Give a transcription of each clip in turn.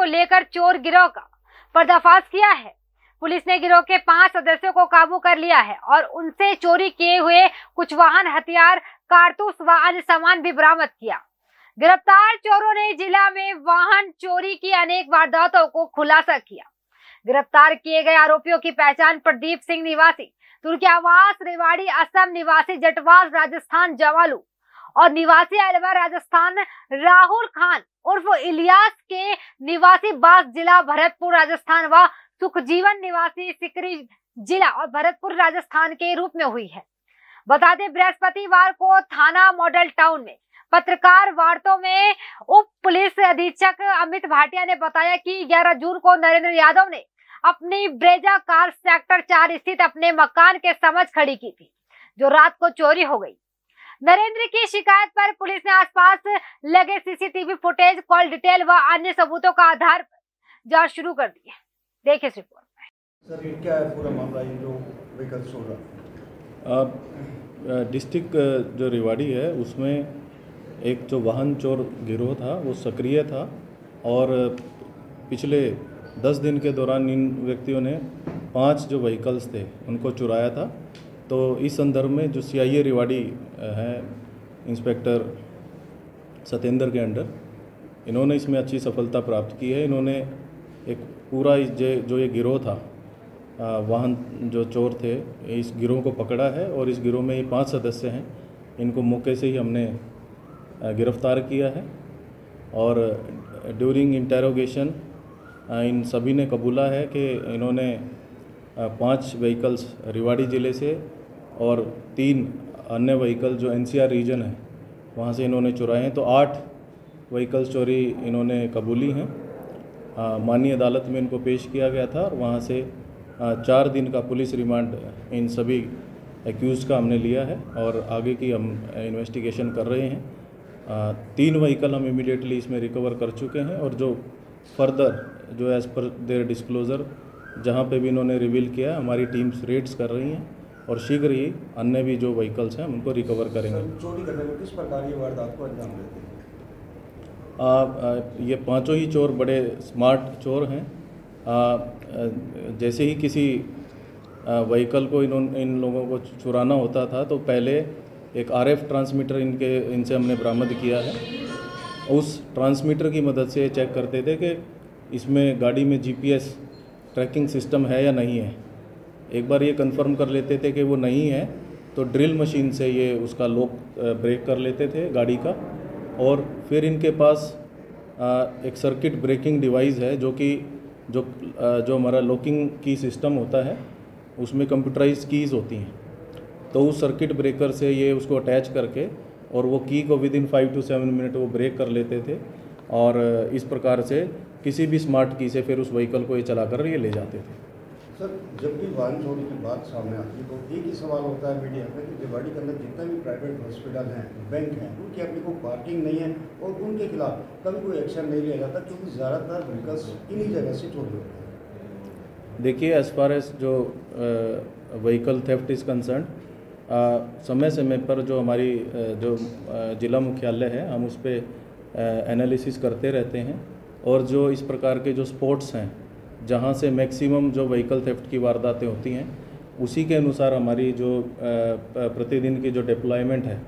लेकर चोर गिरोह का पर्दाफाश किया है। पुलिस ने गिरोह के 5 सदस्यों को काबू कर लिया है और उनसे चोरी किए हुए कुछ वाहन, हथियार, कारतूस व अन्य सामान भी बरामद किया। गिरफ्तार चोरों ने जिला में वाहन चोरी की अनेक वारदातों को खुलासा किया। गिरफ्तार किए गए आरोपियों की पहचान प्रदीप सिंह निवासी तुर्कियावास रेवाड़ी, असम निवासी जटवास राजस्थान जवालू और निवासी अलवर राजस्थान राहुल खान उर्फ इलियास के निवासी बास जिला भरतपुर राजस्थान व सुखजीवन निवासी सिकरी जिला और भरतपुर राजस्थान के रूप में हुई है। बता दें, बृहस्पतिवार को थाना मॉडल टाउन में पत्रकार वार्ता में उप पुलिस अधीक्षक अमित भाटिया ने बताया कि 11 जून को नरेंद्र यादव ने अपनी ब्रेजा कार सेक्टर 4 स्थित अपने मकान के समक्ष खड़ी की थी, जो रात को चोरी हो गई। नरेंद्र की शिकायत पर पुलिस ने आसपास लगे सीसीटीवी फुटेज, कॉल डिटेल व अन्य सबूतों का आधार पर जांच शुरू कर दी है। देखिए इस रिपोर्ट में। सर, ये क्या है पूरा मामला, ये जो व्हीकल चोर रहा? डिस्ट्रिक्ट जो रेवाड़ी है उसमें एक जो वाहन चोर गिरोह था वो सक्रिय था और पिछले 10 दिन के दौरान इन व्यक्तियों ने 5 जो व्हीकल्स थे उनको चुराया था। तो इस संदर्भ में जो CIA रेवाड़ी है, इंस्पेक्टर सत्येंद्र के अंडर, इन्होंने इसमें अच्छी सफलता प्राप्त की है। इन्होंने एक पूरा जो ये गिरोह था, वाहन जो चोर थे, इस गिरोह को पकड़ा है और इस गिरोह में ये 5 सदस्य हैं। इनको मौके से ही हमने गिरफ्तार किया है और ड्यूरिंग इंटेरोगेशन इन सभी ने कबूला है कि इन्होंने 5 व्हीकल्स रेवाड़ी ज़िले से और 3 अन्य व्हीकल जो NCR रीजन है वहाँ से इन्होंने चुराए हैं। तो 8 व्हीकल्स चोरी इन्होंने कबूली हैं। माननीय अदालत में इनको पेश किया गया था और वहाँ से 4 दिन का पुलिस रिमांड इन सभी एक्यूज़ का हमने लिया है और आगे की हम इन्वेस्टिगेशन कर रहे हैं। 3 व्हीकल हम इमीडिएटली इसमें रिकवर कर चुके हैं और जो फर्दर जो एज़ पर देयर डिस्क्लोज़र जहाँ पे भी इन्होंने रिवील किया, हमारी टीम्स रेड्स कर रही हैं और शीघ्र ही अन्य भी जो व्हीकल्स हैं उनको रिकवर करेंगे। चोरी करने में किस प्रकार की वारदात को अंजाम देते हैं? ये 5 ही चोर बड़े स्मार्ट चोर हैं। जैसे ही किसी व्हीकल को इन लोगों को चुराना होता था तो पहले एक RF ट्रांसमीटर इनसे हमने बरामद किया है। उस ट्रांसमीटर की मदद से चेक करते थे कि इसमें गाड़ी में GPS ट्रैकिंग सिस्टम है या नहीं है। एक बार ये कंफर्म कर लेते थे कि वो नहीं है तो ड्रिल मशीन से ये उसका लॉक ब्रेक कर लेते थे गाड़ी का। और फिर इनके पास एक सर्किट ब्रेकिंग डिवाइस है जो हमारा लॉकिंग की सिस्टम होता है, उसमें कंप्यूटराइज कीज़ होती हैं। तो उस सर्किट ब्रेकर से ये उसको अटैच करके और वो की को विद इन 5 to 7 मिनट वो ब्रेक कर लेते थे और इस प्रकार से किसी भी स्मार्ट की से फिर उस व्हीकल को ये चलाकर ये ले जाते थे। सर, जब भी वाहन चोरी की बात सामने आती है तो एक ही सवाल होता है मीडिया में कि रेवाड़ी के अंदर जितने भी प्राइवेट हॉस्पिटल हैं, बैंक हैं, उनकी अपनी कोई पार्किंग नहीं है और उनके खिलाफ कभी कोई एक्शन नहीं लिया जाता क्योंकि ज़्यादातर व्हीकल्स इन्हीं जगह से चोरी होते हैं। देखिए, एज़ फार एज जो व्हीकल थेफ्ट इज़ कंसर्न, समय समय पर जो हमारी जो ज़िला मुख्यालय है हम उस पर एनालिसिस करते रहते हैं और जो इस प्रकार के जो स्पॉट्स हैं जहाँ से मैक्सिमम जो व्हीकल थेफ्ट की वारदातें होती हैं उसी के अनुसार हमारी जो प्रतिदिन की जो डिप्लॉयमेंट है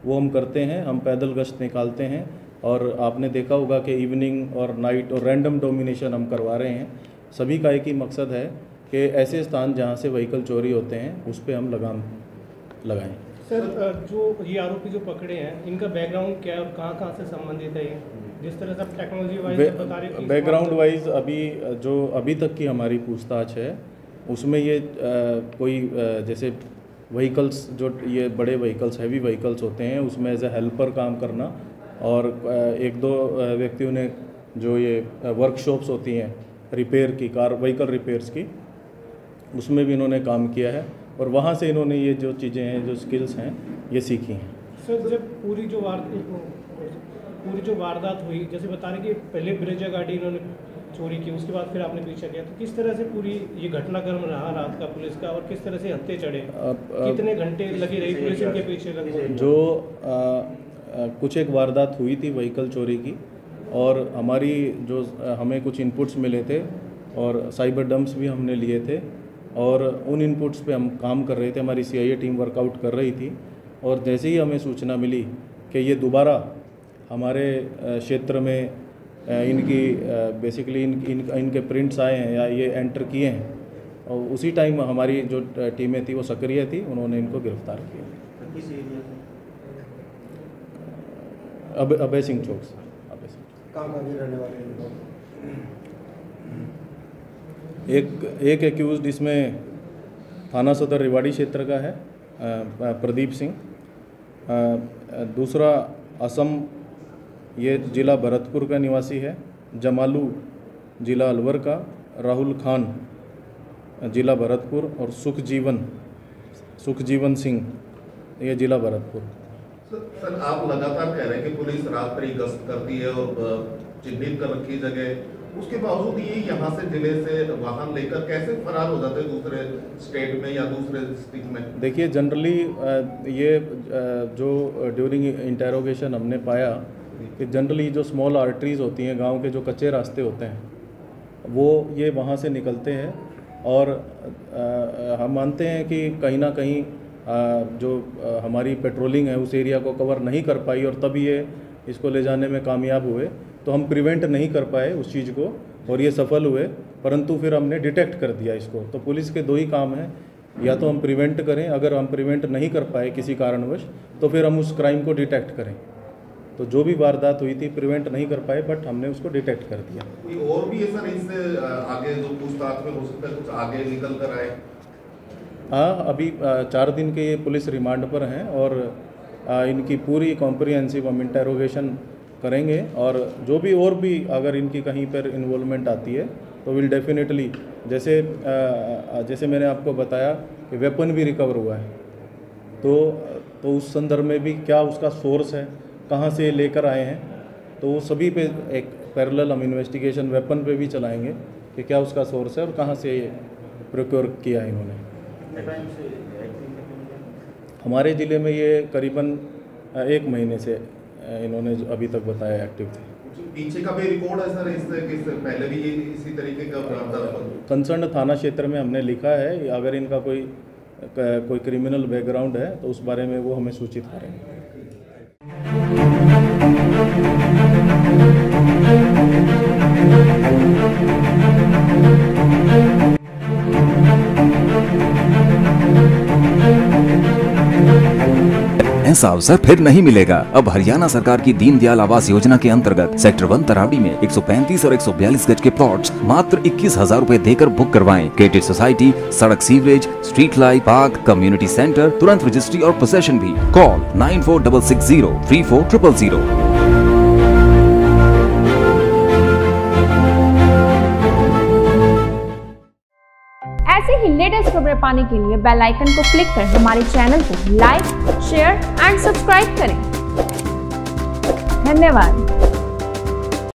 वो हम करते हैं। हम पैदल गश्त निकालते हैं और आपने देखा होगा कि इवनिंग और नाइट और रैंडम डोमिनेशन हम करवा रहे हैं। सभी का एक ही मकसद है कि ऐसे स्थान जहाँ से व्हीकल चोरी होते हैं उस पर हम लगाम लगाएं। सर, जो ये आरोपी जो पकड़े हैं इनका बैकग्राउंड क्या है और कहाँ से संबंधित है ये? जिस तरह से टेक्नोलॉजी वाइज बता रहे हैं, बैकग्राउंड वाइज अभी तक की हमारी पूछताछ है उसमें ये कोई जैसे व्हीकल्स जो ये बड़े व्हीकल्स हैवी व्हीकल्स होते हैं उसमें एज ए हेल्पर काम करना और 1-2 व्यक्तियों ने जो ये वर्कशॉप्स होती हैं रिपेयर की, कार व्हीकल रिपेयर्स की, उसमें भी इन्होंने काम किया है और वहाँ से इन्होंने ये जो चीज़ें हैं, जो स्किल्स हैं, ये सीखी हैं। सर, जब पूरी जो वारदात हुई, जैसे बता रहे कि पहले ब्रेजा गाड़ी इन्होंने चोरी की, उसके बाद फिर आपने पीछा किया, तो किस तरह से पूरी ये घटनाक्रम रहा रात का पुलिस का और किस तरह से हत्थे चढ़े, कितने घंटे लगी रही पुलिस इनके पीछे? जो कुछ एक वारदात हुई थी व्हीकल चोरी की, और हमारी जो हमें कुछ इनपुट्स मिले थे और साइबर डंप्स भी हमने लिए थे और उन इनपुट्स पे हम काम कर रहे थे। हमारी CIA टीम वर्कआउट कर रही थी और जैसे ही हमें सूचना मिली कि ये दोबारा हमारे क्षेत्र में इनकी बेसिकली इनके प्रिंट्स आए हैं या ये एंटर किए हैं, और उसी टाइम हमारी जो टीमें थी वो सक्रिय थी, उन्होंने इनको गिरफ्तार किया। किस एरिया से? अभय सिंह चौक से। कहाँ के रहने वाले हैं? एक एक्यूज्ड इसमें थाना सदर रेवाड़ी क्षेत्र का है, प्रदीप सिंह। दूसरा असम, ये जिला भरतपुर का निवासी है। जमालू जिला अलवर का, राहुल खान जिला भरतपुर और सुखजीवन सिंह ये जिला भरतपुर। सर आप लगातार कह रहे हैं कि पुलिस रात्रि गश्त करती है और चिन्हित कर रखी जगह, उसके बावजूद ये यहाँ से जिले से वाहन लेकर कैसे फरार हो जाते हैं दूसरे स्टेट में या दूसरे डिस्ट्रिक्ट में? देखिए जनरली ये जो ड्यूरिंग इंटेरोगेशन हमने पाया कि जनरली जो स्मॉल आर्टरीज होती हैं, गांव के जो कच्चे रास्ते होते हैं, वो ये वहाँ से निकलते हैं और हम मानते हैं कि कहीं ना कहीं जो हमारी पेट्रोलिंग है उस एरिया को कवर नहीं कर पाई और तब ये इसको ले जाने में कामयाब हुए। तो हम प्रिवेंट नहीं कर पाए उस चीज़ को और ये सफल हुए, परंतु फिर हमने डिटेक्ट कर दिया इसको। तो पुलिस के दो ही काम हैं, या तो हम प्रिवेंट करें, अगर हम प्रिवेंट नहीं कर पाए किसी कारणवश तो फिर हम उस क्राइम को डिटेक्ट करें। तो जो भी वारदात हुई थी प्रिवेंट नहीं कर पाए, बट हमने उसको डिटेक्ट कर दिया। कोई और भी है सर इससे आगे जो पूछताछ में हो सकता है, कुछ आगे निकल कर आए? हाँ, अभी 4 दिन के ये पुलिस रिमांड पर हैं और इनकी पूरी कॉम्प्रिहेंसिव हम इंटेरोगेशन करेंगे और जो भी और भी अगर इनकी कहीं पर इन्वॉल्वमेंट आती है तो विल डेफिनेटली, जैसे मैंने आपको बताया कि वेपन भी रिकवर हुआ है, तो उस संदर्भ में भी क्या उसका सोर्स है, कहाँ से लेकर आए हैं, तो वो सभी पे एक पैरेलल हम इन्वेस्टिगेशन वेपन पे भी चलाएंगे कि क्या उसका सोर्स है और कहाँ से ये प्रोक्योर किया है इन्होंने। हमारे ज़िले में ये करीबन 1 महीने से इन्होंने जो अभी तक बताया एक्टिव थे। पीछे का भी रिकॉर्ड है सर इससे पहले भी ये इसी तरीके का कंसर्न थाना क्षेत्र में हमने लिखा है, अगर इनका कोई क्रिमिनल बैकग्राउंड है तो उस बारे में वो हमें सूचित करेंगे। ऐसा अवसर फिर नहीं मिलेगा। अब हरियाणा सरकार की दीनदयाल आवास योजना के अंतर्गत सेक्टर 1 तरावड़ी में 135 और 142 गज के प्लॉट्स मात्र 21,000 रुपए देकर बुक करवाएं। क्रेडिट सोसाइटी, सड़क, sewerage, street light, park, community centre, तुरंत रजिस्ट्री और पोसेशन भी। कॉल 9466034000। ऐसे ही लेटेस्ट खबरें पाने के लिए बेल आइकन को क्लिक कर हमारे चैनल को लाइक, शेयर एंड सब्सक्राइब करें। धन्यवाद।